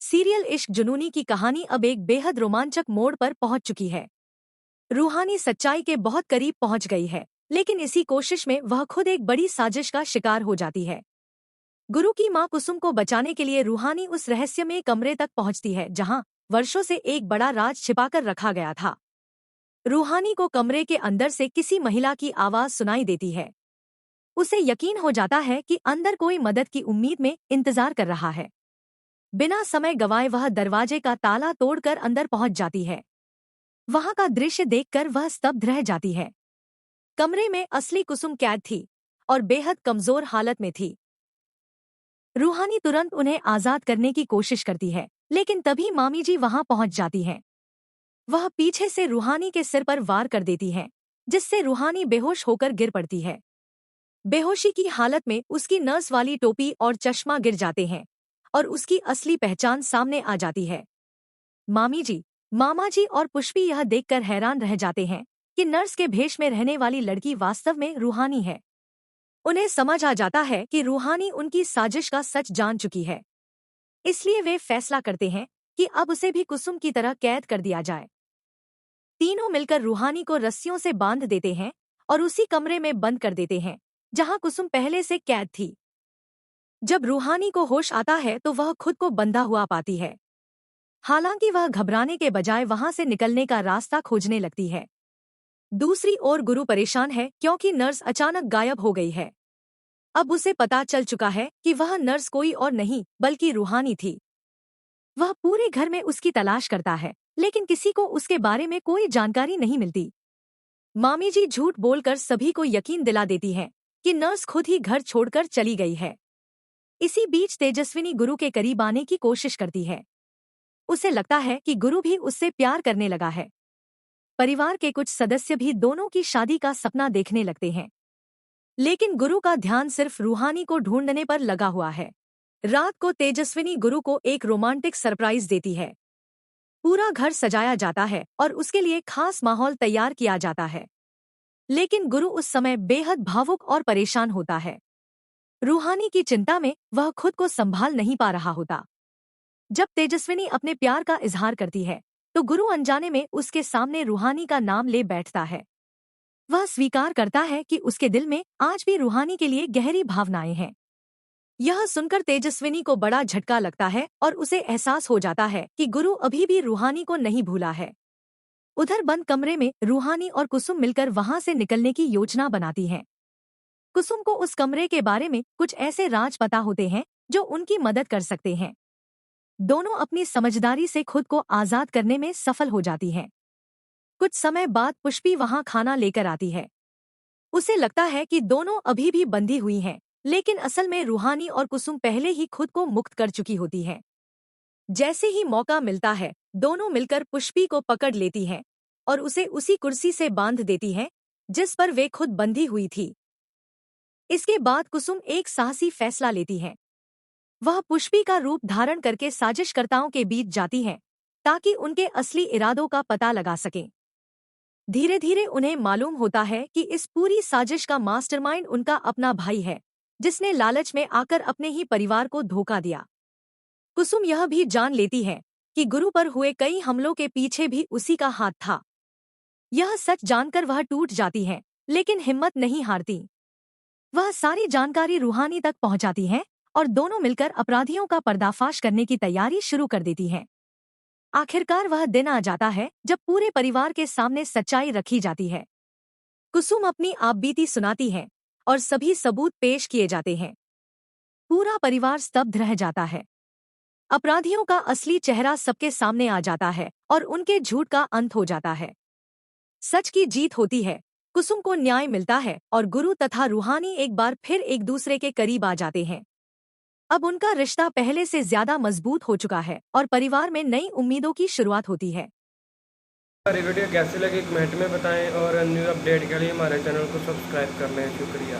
Serial इश्क जुनूनी की कहानी अब एक बेहद रोमांचक मोड़ पर पहुंच चुकी है। रूहानी सच्चाई के बहुत करीब पहुंच गई है, लेकिन इसी कोशिश में वह खुद एक बड़ी साजिश का शिकार हो जाती है। गुरु की मां कुसुम को बचाने के लिए रूहानी उस रहस्यमय कमरे तक पहुंचती है जहां वर्षों से एक बड़ा राज छिपाकर रखा गया था। रूहानी को कमरे के अंदर से किसी महिला की आवाज सुनाई देती है। उसे यकीन हो जाता है कि अंदर कोई मदद की उम्मीद में इंतजार कर रहा है। बिना समय गवाए वह दरवाजे का ताला तोड़कर अंदर पहुंच जाती है। वहां का दृश्य देखकर वह स्तब्ध रह जाती है। कमरे में असली कुसुम कैद थी और बेहद कमजोर हालत में थी। रूहानी तुरंत उन्हें आजाद करने की कोशिश करती है, लेकिन तभी मामी जी वहां पहुंच जाती हैं। वह पीछे से रूहानी के सिर पर वार कर देती हैं, जिससे रूहानी बेहोश होकर गिर पड़ती है। बेहोशी की हालत में उसकी नर्स वाली टोपी और चश्मा गिर जाते हैं और उसकी असली पहचान सामने आ जाती है। मामी जी, मामा जी और पुष्पी यह देखकर हैरान रह जाते हैं कि नर्स के भेष में रहने वाली लड़की वास्तव में रूहानी है। उन्हें समझ आ जाता है कि रूहानी उनकी साजिश का सच जान चुकी है, इसलिए वे फैसला करते हैं कि अब उसे भी कुसुम की तरह कैद कर दिया जाए। तीनों मिलकर रूहानी को रस्सियों से बांध देते हैं और उसी कमरे में बंद कर देते हैं जहां कुसुम पहले से कैद थी। जब रूहानी को होश आता है तो वह खुद को बंधा हुआ पाती है। हालांकि वह घबराने के बजाय वहां से निकलने का रास्ता खोजने लगती है। दूसरी ओर गुरु परेशान है क्योंकि नर्स अचानक गायब हो गई है। अब उसे पता चल चुका है कि वह नर्स कोई और नहीं बल्कि रूहानी थी। वह पूरे घर में उसकी तलाश करता है, लेकिन किसी को उसके बारे में कोई जानकारी नहीं मिलती। मामी जी झूठ बोलकर सभी को यकीन दिला देती हैं कि नर्स खुद ही घर छोड़कर चली गई है। इसी बीच तेजस्विनी गुरु के करीब आने की कोशिश करती है। उसे लगता है कि गुरु भी उससे प्यार करने लगा है। परिवार के कुछ सदस्य भी दोनों की शादी का सपना देखने लगते हैं, लेकिन गुरु का ध्यान सिर्फ रूहानी को ढूंढने पर लगा हुआ है। रात को तेजस्विनी गुरु को एक रोमांटिक सरप्राइज देती है। पूरा घर सजाया जाता है और उसके लिए खास माहौल तैयार किया जाता है, लेकिन गुरु उस समय बेहद भावुक और परेशान होता है। रूहानी की चिंता में वह खुद को संभाल नहीं पा रहा होता। जब तेजस्विनी अपने प्यार का इजहार करती है तो गुरु अनजाने में उसके सामने रूहानी का नाम ले बैठता है। वह स्वीकार करता है कि उसके दिल में आज भी रूहानी के लिए गहरी भावनाएं हैं। यह सुनकर तेजस्विनी को बड़ा झटका लगता है और उसे एहसास हो जाता है कि गुरु अभी भी रूहानी को नहीं भूला है। उधर बंद कमरे में रूहानी और कुसुम मिलकर वहां से निकलने की योजना बनाती हैं। कुसुम को उस कमरे के बारे में कुछ ऐसे राज पता होते हैं जो उनकी मदद कर सकते हैं। दोनों अपनी समझदारी से खुद को आजाद करने में सफल हो जाती हैं। कुछ समय बाद पुष्पी वहां खाना लेकर आती है। उसे लगता है कि दोनों अभी भी बंधी हुई हैं, लेकिन असल में रूहानी और कुसुम पहले ही खुद को मुक्त कर चुकी होती हैं। जैसे ही मौका मिलता है, दोनों मिलकर पुष्पी को पकड़ लेती हैं और उसे उसी कुर्सी से बांध देती हैं जिस पर वे खुद बंधी हुई थी। इसके बाद कुसुम एक साहसी फैसला लेती है। वह पुष्पी का रूप धारण करके साजिशकर्ताओं के बीच जाती हैं ताकि उनके असली इरादों का पता लगा सकें। धीरे धीरे उन्हें मालूम होता है कि इस पूरी साजिश का मास्टरमाइंड उनका अपना भाई है, जिसने लालच में आकर अपने ही परिवार को धोखा दिया। कुसुम यह भी जान लेती है कि गुरु पर हुए कई हमलों के पीछे भी उसी का हाथ था। यह सच जानकर वह टूट जाती है, लेकिन हिम्मत नहीं हारती। वह सारी जानकारी रूहानी तक पहुंचाती हैं और दोनों मिलकर अपराधियों का पर्दाफाश करने की तैयारी शुरू कर देती हैं। आखिरकार वह दिन आ जाता है जब पूरे परिवार के सामने सच्चाई रखी जाती है। कुसुम अपनी आपबीती सुनाती है और सभी सबूत पेश किए जाते हैं। पूरा परिवार स्तब्ध रह जाता है। अपराधियों का असली चेहरा सबके सामने आ जाता है और उनके झूठ का अंत हो जाता है। सच की जीत होती है। कुसुम को न्याय मिलता है और गुरु तथा रूहानी एक बार फिर एक दूसरे के करीब आ जाते हैं। अब उनका रिश्ता पहले से ज्यादा मजबूत हो चुका है और परिवार में नई उम्मीदों की शुरुआत होती है। हमारी वीडियो कैसी लगी कमेंट में बताएं और न्यू अपडेट के लिए हमारे चैनल को सब्सक्राइब कर लें। शुक्रिया।